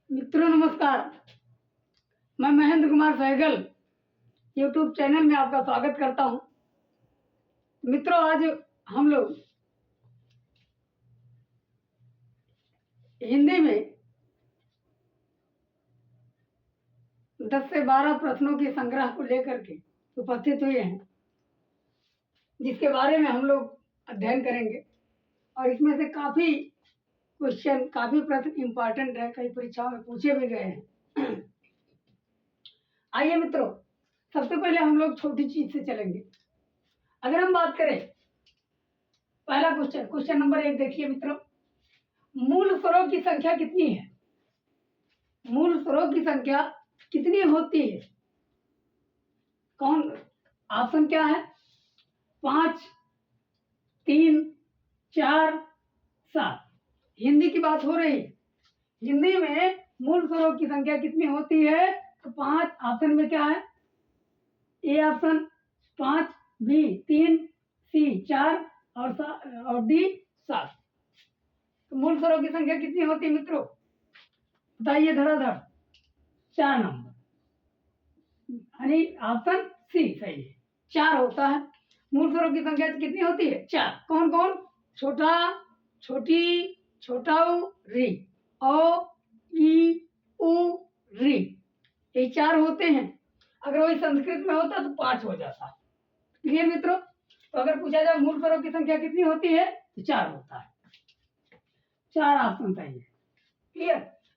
मित्रों नमस्कार। मैं महेंद्र कुमार सहगल यूट्यूब चैनल में आपका स्वागत करता हूं। मित्रों, आज हम लोग हिंदी में 10 से 12 प्रश्नों के संग्रह को लेकर के उपस्थित हुए हैं, जिसके बारे में हम लोग अध्ययन करेंगे। और इसमें से काफ़ी क्वेश्चन, काफ़ी प्रश्न इम्पॉर्टेंट है, कई परीक्षाओं में पूछे भी गए हैं। आइए मित्रों, सबसे पहले हम लोग छोटी चीज से चलेंगे। अगर हम बात करें, पहला क्वेश्चन नंबर 1 देखिए मित्रों, मूल स्वरों की संख्या कितनी है? मूल स्वरों की संख्या कितनी होती है? कौन ऑप्शन क्या है? 5, 3, 4, 7। हिंदी की बात हो रही है। हिंदी में मूल स्वरों की संख्या कितनी होती है? तो 5 ऑप्शन में क्या है? ए ऑप्शन 5, बी 3, सी 4 और डी 7। तो मूल स्वरों की संख्या कितनी होती है मित्रों? बताइए धड़ाधड़। 4 नंबर, यानी ऑप्शन सी सही है। 4 होता है। मूल स्वरों की संख्या कितनी होती है? 4। कौन कौन? छोटा, छोटी, छोटाऊ, री, ओ, ई, उ, री, ये 4 होते हैं। अगर वही संस्कृत में होता तो 5 हो जाता। क्लियर मित्रों? तो अगर पूछा जाए मूल स्वरों की संख्या कितनी होती है तो 4 होता है। 4 ऑप्शन सही है। क्लियर?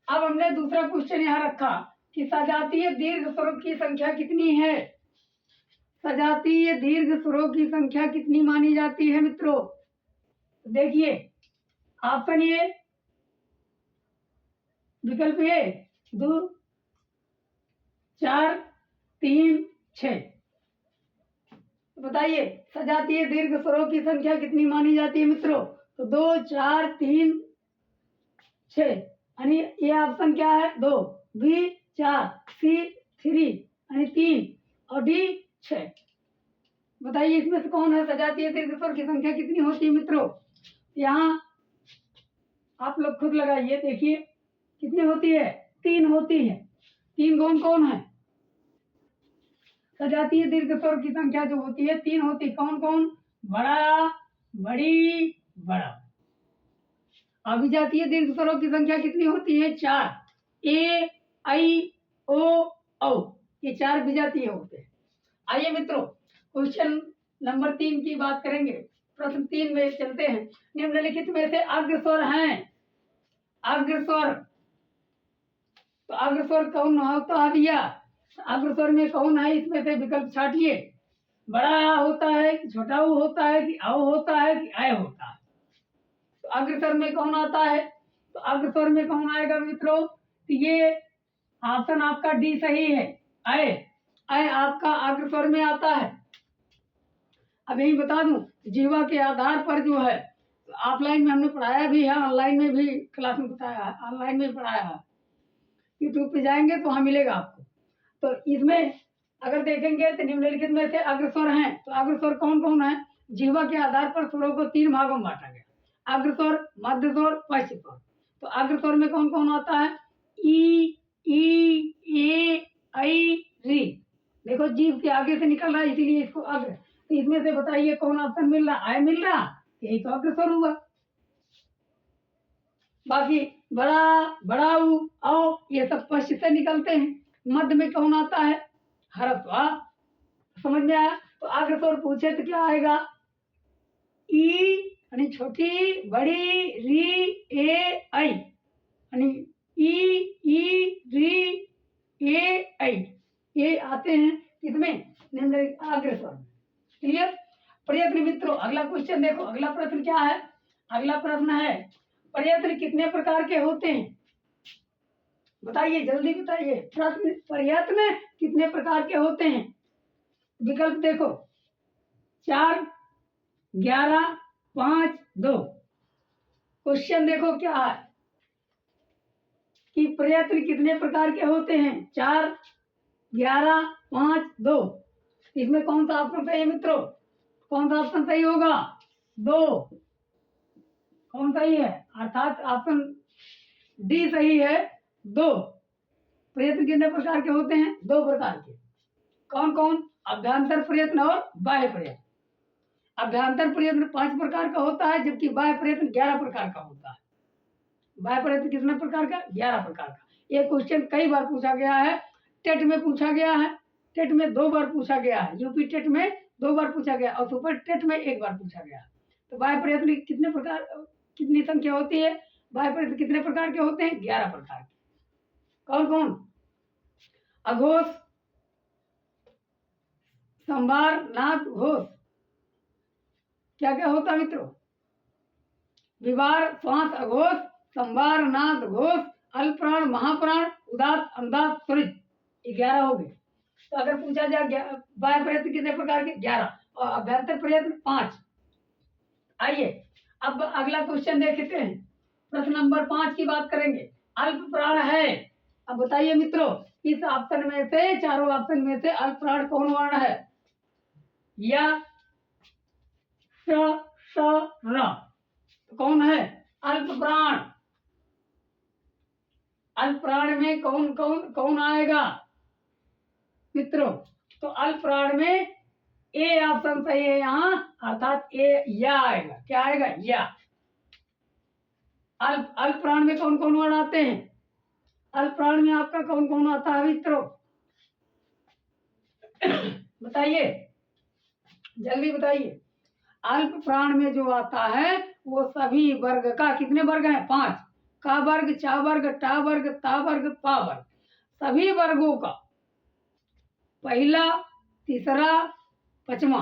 अब हमने दूसरा क्वेश्चन यहाँ रखा कि सजातीय दीर्घ स्वरों की संख्या कितनी है? सजातीय दीर्घ स्वरों की संख्या कितनी मानी जाती है मित्रों? देखिए, ऑप्शन ए, विकल्प ए 2, 4, 3, 6। बताइए सजातीय दीर्घ स्वरों की संख्या कितनी मानी जाती है मित्रों? तो 2, 4, 3, 6, यानी ये ऑप्शन क्या है? 2, बी 4, सी 3, यानी 3 और डी 6। बताइए इसमें से कौन है? सजातीय दीर्घ स्वर की संख्या कितनी होती है मित्रों? यहाँ आप लोग खुद लगाइए, देखिए कितनी होती है? 3 होती है। 3 कौन कौन है? सजातीय दीर्घ स्वर की संख्या जो होती है 3 होती है। कौन कौन? बड़ा, बड़ी, बड़ा। अभिजातीय दीर्घ स्वरों की संख्या कितनी होती है? 4। ए, आई, ओ, औ, ये 4 विजातीय होते हैं। आइए मित्रों, क्वेश्चन नंबर 3 की बात करेंगे। प्रश्न 3 में चलते हैं। निम्नलिखित में से अग्रस्वर हैं। अग्रस्वर, तो अग्रस्वर कौन होता है भैया? अग्रस्वर में कौन है? इसमें से विकल्प छाटिए। बड़ा होता है कि छोटा होता है कि औ होता है कि आय होता है? तो अग्रस्वर में कौन आता है? तो अग्रस्वर में कौन आएगा मित्रों? तो ये ऑप्शन आपका डी सही है। आय, आय आपका अग्रस्वर में आता है। अब यही बता दूं, जीवा के आधार पर जो है, तो ऑफलाइन में हमने पढ़ाया भी है, ऑनलाइन में भी क्लास में बताया है, ऑनलाइन में पढ़ाया है। यूट्यूब पे जाएंगे तो वहाँ मिलेगा आपको। तो इसमें अगर देखेंगे तो निम्नलिखित में से अग्रस्वर हैं, तो अग्रस्वर कौन कौन है? जीवा के आधार पर स्वरों को 3 भागों में बांटा गया। अग्रस्वर, मध्य स्वर, पश्च स्वर। तो अग्रस्वर में कौन कौन आता है? ई, ए, आई, री। देखो जीभ के आगे से निकल रहा है, इसीलिए इसको अग्र। तो इसमें से बताइए कौन ऑप्शन मिल रहा? आय मिल रहा, यही तो अग्रस्वर हुआ। बाकी बड़ा, बड़ाऊ, औ, ये सब पश्च से निकलते हैं। मध्य में कौन आता है? हरस्वा। समझ में आया? तो अग्रस्वर पूछे तो क्या आएगा? ई यानी छोटी, बड़ी, री, ए, आई, यानी ई, री, ए, आई, ये आते हैं इसमें निम्नलिखित अग्रस्वर। क्लियर? प्रयत्न मित्रों, अगला क्वेश्चन देखो। अगला प्रश्न क्या है? अगला प्रश्न है, प्रयत्न कितने प्रकार के होते हैं? बताइए, जल्दी बताइए। प्रश्न, प्रयत्न कितने प्रकार के होते हैं? विकल्प देखो, 4, 11, 5, 2। क्वेश्चन देखो क्या है कि प्रयत्न कितने प्रकार के होते हैं? 4, 11, 5, 2। इसमें कौन सा ऑप्शन सही है मित्रों? कौन सा ऑप्शन सही होगा? 2। कौन सही है? अर्थात ऑप्शन डी सही है। दो। प्रयत्न कितने प्रकार के होते हैं? दो प्रकार के। कौन कौन? अभ्यंतर प्रयत्न और बाह्य प्रयत्न। अभ्यंतर प्रयत्न 5 प्रकार का होता है, जबकि बाह्य प्रयत्न 11 प्रकार का होता है। बाह्य प्रयत्न कितने प्रकार का? 11 प्रकार का। ये क्वेश्चन कई बार पूछा गया है, टेट में पूछा गया है, टेट में 2 बार पूछा गया है, यूपी टेट में 2 बार पूछा गया और सुपर टेट में 1 बार पूछा गया। तो बाह्य प्रयत्न कितने प्रकार, कितनी संख्या होती है? बाह्य प्रयत्न कितने प्रकार के होते हैं? 11 प्रकार के। कौन कौन? अघोष, संभार, नाद, घोष। क्या क्या होता है मित्रों? विवार, श्वास, अघोष, संभार, नाद, घोष, अल्पप्राण, महाप्राण, उदात्त, अनुदात्त, त्वरित। 11 हो गए। तो अगर पूछा जाए बाह्य प्रयत्न कितने प्रकार के? 11 और अभ्यंतर प्रयत्न 5। आइए अब अगला क्वेश्चन देखते हैं। प्रश्न नंबर 5 की बात करेंगे। अल्प प्राण है। अब बताइए मित्रों, इस ऑप्शन में से, चारों ऑप्शन में से अल्प प्राण कौन वर्ण है? या, श, श, र। तो कौन है अल्प प्राण? अल्प प्राण में कौन कौन कौन आएगा मित्रों? तो अल्प प्राण में ए ऑप्शन सही है यहाँ, अर्थात ए या आएगा। क्या आएगा? या। अल्प प्राण में कौन कौन वर्ण आते हैं? अल्प प्राण में आपका कौन कौन आता है मित्रों? बताइए, जल्दी बताइए। अल्प प्राण में जो आता है वो सभी वर्ग का, कितने वर्ग हैं? 5। का वर्ग, चा वर्ग, टा वर्ग, ता वर्ग, पा वर्ग, सभी वर्गों का पहला, तीसरा, पांचवा।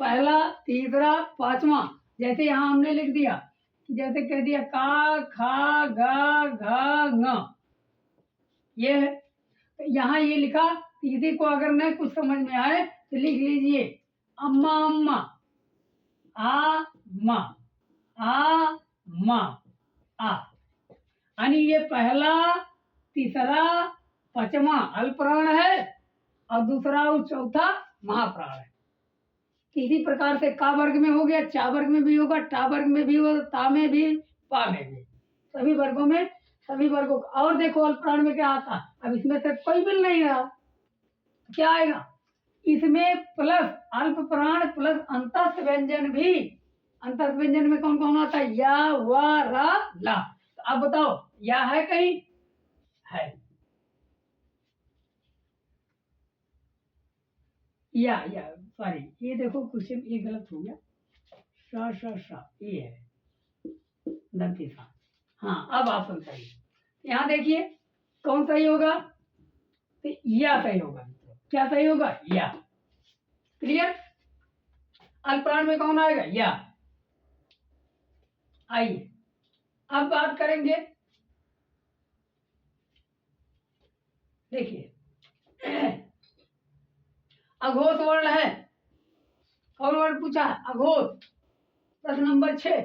पहला, तीसरा, पांचवा। जैसे यहाँ हमने लिख दिया, जैसे कह दिया का, खा, गा, घा, ङ। ये है। यहाँ ये लिखा, किसी को अगर न कुछ समझ में आए तो लिख लीजिए अम्मा, अम्मा, आ, मा, आ, मा, आ। यानी ये पहला, तीसरा, पांचवा अल्प प्राण है और दूसरा और चौथा महाप्राण है। इसी प्रकार से का वर्ग में हो गया, चा वर्ग में भी होगा, टा वर्ग में भी होगा, ता में भी, पा में भी, सभी वर्गों में, सभी वर्गों का। और देखो अल्प प्राण में क्या आता है? अब इसमें से कोई मिल नहीं रहा, क्या आएगा? इसमें प्लस अल्प प्राण प्लस अंतस्थ व्यंजन भी। अंतस्थ व्यंजन में कौन कौन आता है? या, वा, रा, ला। तो अब बताओ, या है कहीं? है। या सॉरी, ये देखो क्वेश्चन ये गलत हो गया। सा सा सा ये है दंती सा। हाँ, अब आप सुन सही। यहाँ देखिए कौन सही होगा? तो या सही होगा। क्या सही होगा? या। क्लियर? अल्प प्राण में कौन आएगा? या। आइए अब बात करेंगे, देखिए अघोष वर्ण है। कौन वर्ण पूछा है? अघोष। प्रश्न नंबर 6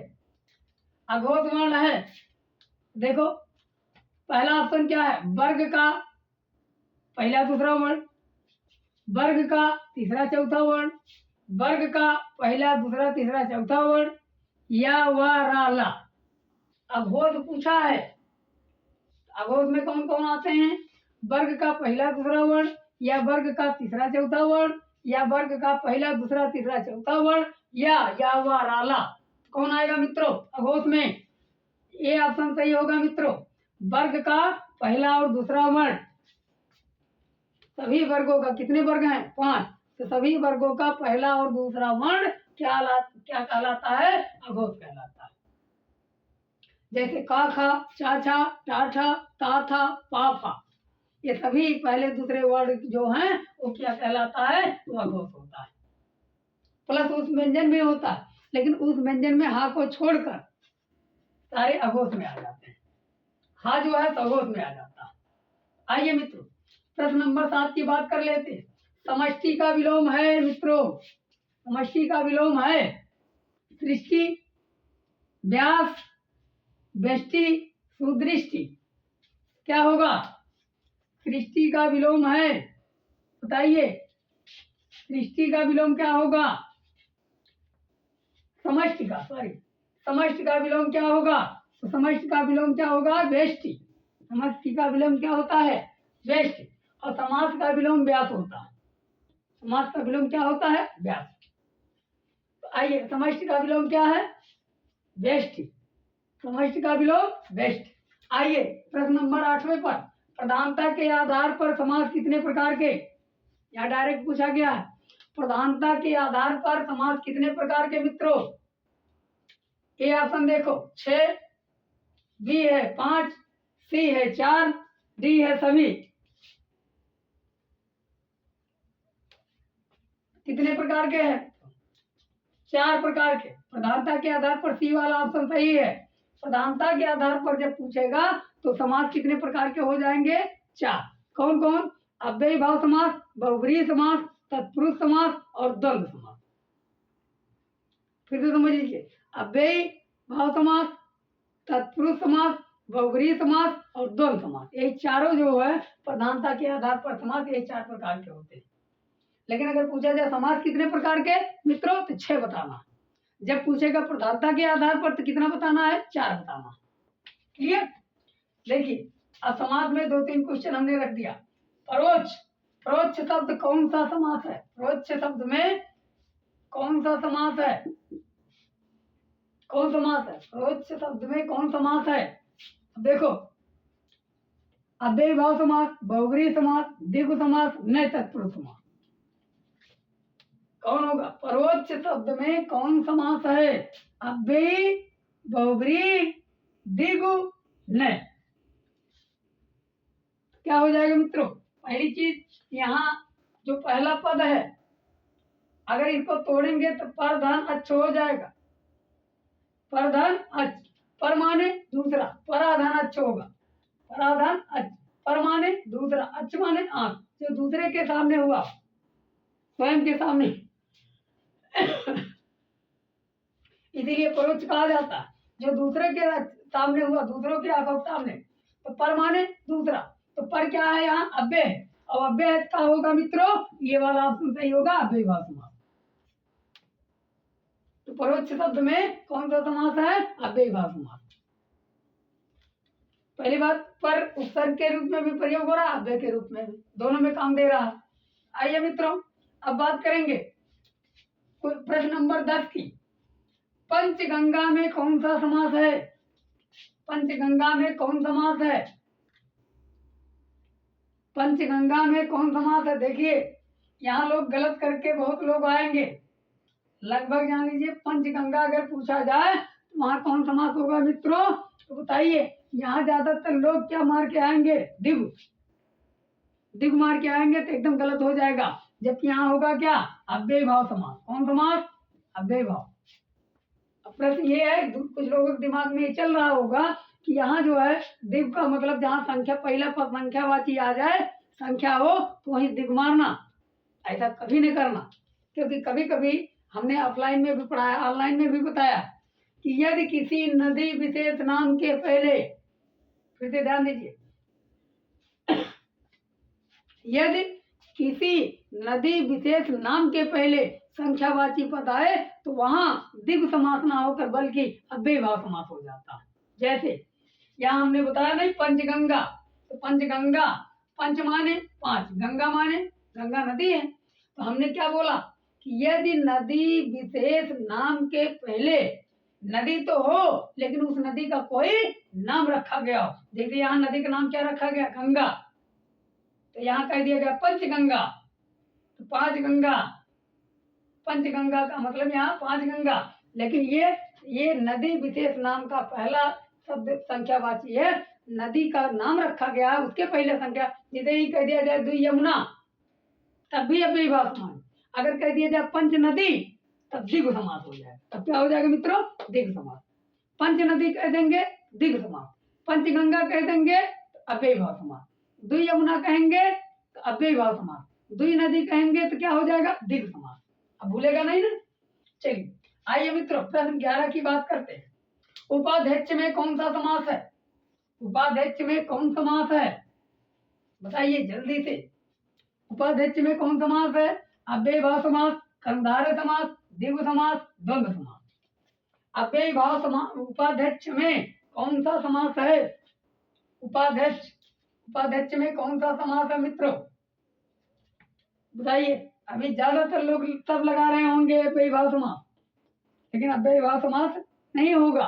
अघोष वर्ण है। देखो पहला ऑप्शन क्या है? वर्ग का पहला दूसरा वर्ण, वर्ग का तीसरा चौथा वर्ण, वर्ग का पहला दूसरा तीसरा चौथा वर्ण, या, वा, रा, ला। अघोष पूछा है। अघोष में कौन कौन आते हैं? वर्ग का पहला दूसरा वर्ण, या वर्ग का तीसरा चौथा वर्ण, या वर्ग का पहला दूसरा तीसरा चौथा वर्ण, या, वा, रा, ला। कौन आएगा मित्रों अघोष में? ये ऑप्शन सही होगा मित्रों। वर्ग का पहला और दूसरा वर्ण, सभी वर्गों का, कितने वर्ग हैं? 5। तो सभी वर्गों का पहला और दूसरा वर्ण क्या कहलाता है? अघोष कहलाता है। जैसे का, खा, चा, छा, टा, ठा, ता, था, पा, फा, ये सभी पहले दूसरे वर्ड जो हैं वो क्या कहलाता है? वो अघोष होता है। प्लस उस व्यंजन में होता है, लेकिन उस व्यंजन में हा को छोड़कर सारे अघोष में आ जाते हैं। हा जो है तो अघोष में आ जाता है। आइए मित्रों प्रश्न नंबर 7 की बात कर लेते हैं। समष्टि का विलोम है मित्रों, समष्टि का विलोम है सृष्टि, व्यास, व्यष्टि, सुदृष्टि। क्या होगा? सृष्टि का विलोम है। बताइए सृष्टि का विलोम क्या होगा? समष्टि का, सॉरी, समष्टि का विलोम क्या होगा? तो समष्टि का विलोम क्या होगा? व्यष्टि। समष्टि का विलोम क्या होता है? व्यष्टि। और समास का विलोम व्यास होता है। समास का विलोम क्या होता है? व्यास। तो आइए, समष्टि का विलोम क्या है? व्यष्टि। समष्टि का विलोम व्यष्टि। आइए प्रश्न नंबर 8वें पर, प्रधानता के आधार पर समास कितने प्रकार के? यहाँ डायरेक्ट पूछा गया है, प्रधानता के आधार पर समास कितने प्रकार के मित्रों? ए ऑप्शन देखो 6, बी है 5, सी है 4, डी है सभी। कितने प्रकार के हैं? 4 प्रकार के। प्रधानता के आधार पर सी वाला ऑप्शन सही है। प्रधानता के आधार पर जब पूछेगा तो समास कितने प्रकार के हो जाएंगे? 4। कौन कौन? अव्ययी भाव समास, बहुब्रीहि समास, तत्पुरुष समास और द्वंद्व समास। फिर से समझ लीजिए, अव्ययी भाव समास, तत्पुरुष समास, बहुब्रीहि समास और द्वंद्व समास, यही चारों जो है प्रधानता के आधार पर समास, यही 4 प्रकार के होते हैं। लेकिन अगर पूछा जाए समास कितने प्रकार के मित्रों, तो 6 बताना। जब पूछेगा प्रधानता के आधार पर तो कितना बताना है? 4 बताना। क्लियर? देखिए, अब समास में 2-3 क्वेश्चन हमने रख दिया। परोक्ष, परोक्ष शब्द कौन सा समास है? परोक्ष शब्द में कौन सा समास है? कौन समास है? परोक्ष शब्द में कौन समास है? देखो, अव्ययी भाव समास, बहुब्रीहि समास, द्विगु समास, नए तत्पुरुष समास। कौन होगा? परोक्ष शब्द में कौन समास है? अव्ययी, बहुब्रीहि, द्विगु, नए। क्या हो जाएगा मित्रों? पहली चीज, यहाँ जो पहला पद है, अगर इसको तोड़ेंगे तो पर धन अच्छ हो जाएगा। पर धन अच्छ, पर माने दूसरा, पराधन अच्छ होगा। पराधन अच्छ, पर माने दूसरा, अच्छ माने आंख, जो दूसरे के सामने हुआ, स्वयं के सामने, इसीलिए परोक्ष कहा जाता है। जो दूसरे के सामने हुआ, दूसरों के आंखों के सामने, तो पर माने दूसरा। तो पर क्या है? यहाँ अव्यय है। और अव्यय का होगा मित्रों, ये वाला ऑप्शन सही होगा, अव्ययी भाव समास। तो परोक्ष शब्द में कौन सा समास है? अव्ययी भाव समास। पहली बात, पर उपसर्ग के रूप में भी प्रयोग हो रहा है, अव्यय के रूप में भी, दोनों में काम दे रहा है। आइए मित्रों, अब बात करेंगे प्रश्न नंबर 10 की। पंचगंगा में कौन सा समास है? पंचगंगा में कौन समास है? पंचगंगा में कौन समास है? देखिए, यहाँ लोग गलत करके बहुत लोग आएंगे। लगभग जान लीजिए, पंचगंगा अगर पूछा जाए तो वहां कौन समास होगा मित्रों? तो बताइए। यहाँ ज्यादातर लोग क्या मार के आएंगे? दिग। दिग मार के आएंगे तो एकदम गलत हो जाएगा। जबकि यहाँ होगा क्या? अव्ययी भाव समास। कौन समास? अव्ययी भाव। अब प्रश्न ये है, कुछ लोगों के दिमाग में ये चल रहा होगा कि यहाँ जो है दिग का मतलब जहाँ संख्या, पहला पद संख्यावाची आ जाए, संख्या हो, तो वहीं दिग मारना। ऐसा कभी नहीं करना, क्योंकि कभी कभी हमने ऑफलाइन में भी पढ़ाया, ऑनलाइन में भी बताया कि यदि किसी नदी विशेष नाम के पहले, फिर से ध्यान दीजिए, यदि किसी नदी विशेष नाम के पहले संख्यावाची पद आए तो वहां दिग समास ना होकर बल्कि अव्ययी भाव समास हो जाता है। जैसे यहाँ हमने बताया नहीं, पंचगंगा, तो पंचगंगा, पंच माने 5, गंगा माने गंगा नदी है। तो हमने क्या बोला कि यदि नदी विशेष नाम के पहले, नदी तो हो लेकिन उस नदी का कोई नाम रखा गया हो, जैसे यहाँ नदी का नाम क्या रखा गया? गंगा। तो यहाँ कह दिया गया पंचगंगा, तो 5 गंगा, पंचगंगा का मतलब यहाँ 5 गंगा। लेकिन ये नदी विशेष नाम का पहला शब्द संख्यावाची है, नदी का नाम रखा गया है, उसके पहले संख्या, जैसे ही कह दिया जाए द्वि यमुना, तब भी अव्ययी भाव समास। अगर कह दिया जाए पंच नदी, तब दिग समास हो जाएगा। तब क्या हो जाएगा मित्रों? दिग समास। पंच नदी कह देंगे, दिग समास। पंचगंगा कह देंगे, तो अव्ययी भाव समास। द्वि यमुना कहेंगे तो अव्ययी भाव समास। द्वि नदी कहेंगे तो क्या हो जाएगा? दिग समास। अब भूलेगा नहीं ना? चलिए आइए मित्रों, प्रश्न 11 की बात करते हैं। उपाध्यक्ष में कौन सा समास है? उपाध्यक्ष में कौन समास है? बताइए जल्दी से। उपाध्यक्ष में कौन समास है? अव्ययी भाव समास, कर्मधारय समास, द्विगु समास, द्वंद्व समास। अव्ययी भाव समास उपाध्यक्ष में कौन सा समास है? उपाध्यक्ष, उपाध्यक्ष में कौन सा समास है मित्रों? बताइए। अभी ज्यादातर लोग तब लगा रहे होंगे अव्ययीभाव समास, लेकिन अव्ययीभाव समास नहीं होगा।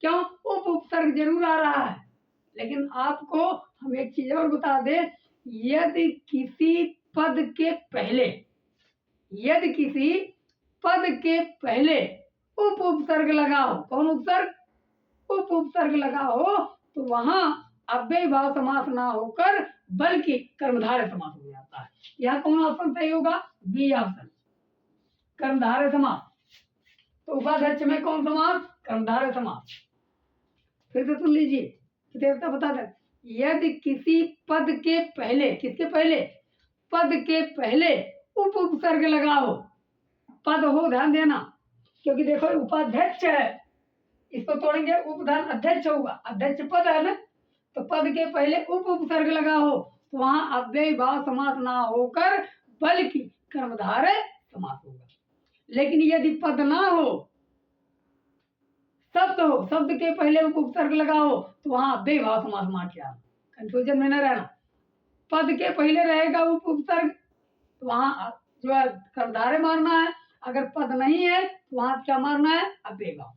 क्यों? उपसर्ग जरूर आ रहा है, लेकिन आपको हम एक चीज और बता दें, यदि किसी पद के पहले, यदि किसी पद के पहले उपसर्ग लगाओ, कौन उपसर्ग? उपसर्ग लगाओ, तो वहां अव्ययीभाव समास ना होकर बल्कि कर्मधारय समास हो जाता है। यहाँ कौन ऑप्शन सही होगा? बी ऑप्शन, कर्मधारय समास। तो उपाध्यक्ष में कौन समास? कर्मधारय समास। फिर से सुन लीजिए, देवता बता दें, यदि किसी पद के पहले, किसके पहले? पद के पहले उपसर्ग लगाओ, पद हो, ध्यान देना, क्योंकि देखो उपाध्यक्ष है, इसको तोड़ेंगे उपधान अध्यक्ष होगा, अध्यक्ष पद है ना, तो पद के पहले उपसर्ग लगाओ, तो वहां अव्ययीभाव समास ना होकर बल्कि कर्मधारय समास होगा। लेकिन यदि पद ना हो, शब्द हो, शब्द के पहले उपसर्ग लगाओ, तो वहां अव्ययीभाव समास मान के आना, कंफ्यूजन में न रहना। पद के पहले रहेगा उपसर्ग, तो वहां जो है कर्मधारय मारना है, अगर पद नहीं है तो वहां क्या मारना है? अव्ययीभाव।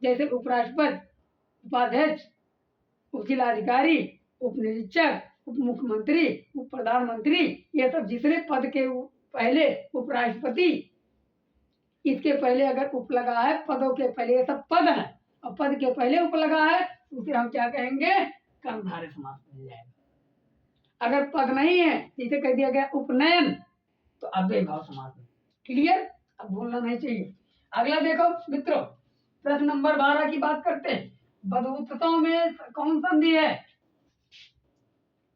जैसे उपराष्ट्रपति, उपाध्यक्ष, उप जिलाधिकारी, उप निरीक्षक, उप मुख्यमंत्री, उप प्रधानमंत्री, ये सब जितने पद के पहले, उपराष्ट्रपति, इसके पहले अगर उप लगा है, पदों के पहले, ये सब पद है और पद के पहले उप लगा है, तो उसे हम क्या कहेंगे? कर्मधारय समास मिल जाएगा। अगर पद नहीं है, जिसे कह दिया गया उपनयन, तो अव्ययीभाव समास है। क्लियर? अब भूलना नहीं चाहिए। अगला देखो मित्रों, प्रश्न नंबर 12 की बात करते हैं। बधूत्सव में कौन संधि है?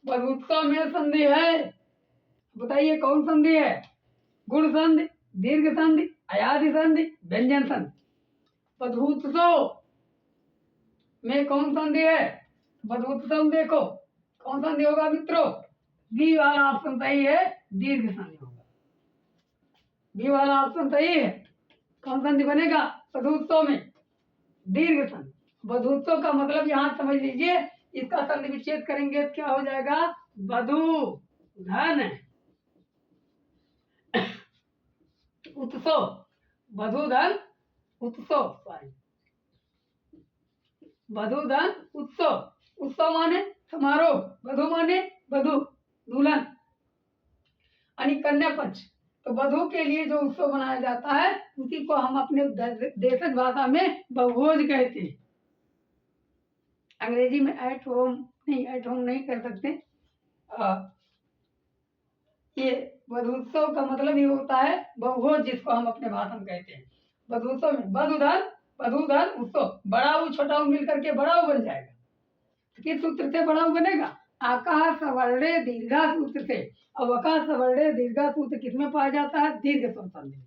बधूत्सव में संधि है, बताइए कौन संधि है? गुण संधि, दीर्घ संधि, अयादि संधि, व्यंजन संधि। बधूत्सव में कौन संधि है? बधूत्सव देखो कौन संधि होगा मित्रों? बी वाला ऑप्शन सही है, दीर्घ संधि होगा। बी वाला ऑप्शन सही है। कौन संधि बनेगा बधूत्सव में? दीर्घ संधि। बधूत्सव का मतलब यहाँ समझ लीजिए, इसका संधि विच्छेद करेंगे तो क्या हो जाएगा? बधू धन उत्सव, बधू धन उत्सव, सॉरी, बधू धन उत्सव। उत्सव माने समारोह, बधू माने बधू, दुल्हन, यानी कन्या पक्ष। तो बधू के लिए जो उत्सव मनाया जाता है, उसी को हम अपने देशज भाषा में बहुभोज कहते हैं। अंग्रेजी में एट होम नहीं कर सकते। ये बधूत्सव का मतलब ये होता है बहुभोज, जिसको हम अपने भाषा में कहते हैं। बधूत्सव में बधूधन उत्सव, बड़ा ऊ छोटा ऊ मिलकर के बड़ा ऊ बन जाएगा। किस सूत्र से बड़ा ऊ बनेगा? आकाश सवर्णे दीर्घा सूत्र से। और आकाश सवर्णे दीर्घा सूत्र किसमें पाया जाता है? दीर्घ स्वर संधि में।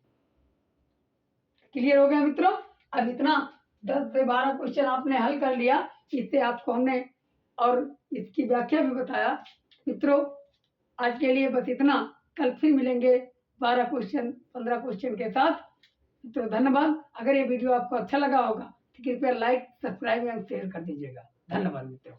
क्लियर हो गया मित्रों? अब इतना 10 से 12 क्वेश्चन आपने हल कर लिया, इससे आपको हमने और इसकी व्याख्या भी बताया। मित्रों आज के लिए बस इतना, कल फिर मिलेंगे 12 क्वेश्चन 15 क्वेश्चन के साथ। तो धन्यवाद। अगर ये वीडियो आपको अच्छा लगा होगा तो कृपया लाइक, सब्सक्राइब एंड शेयर कर दीजिएगा। धन्यवाद मित्रों।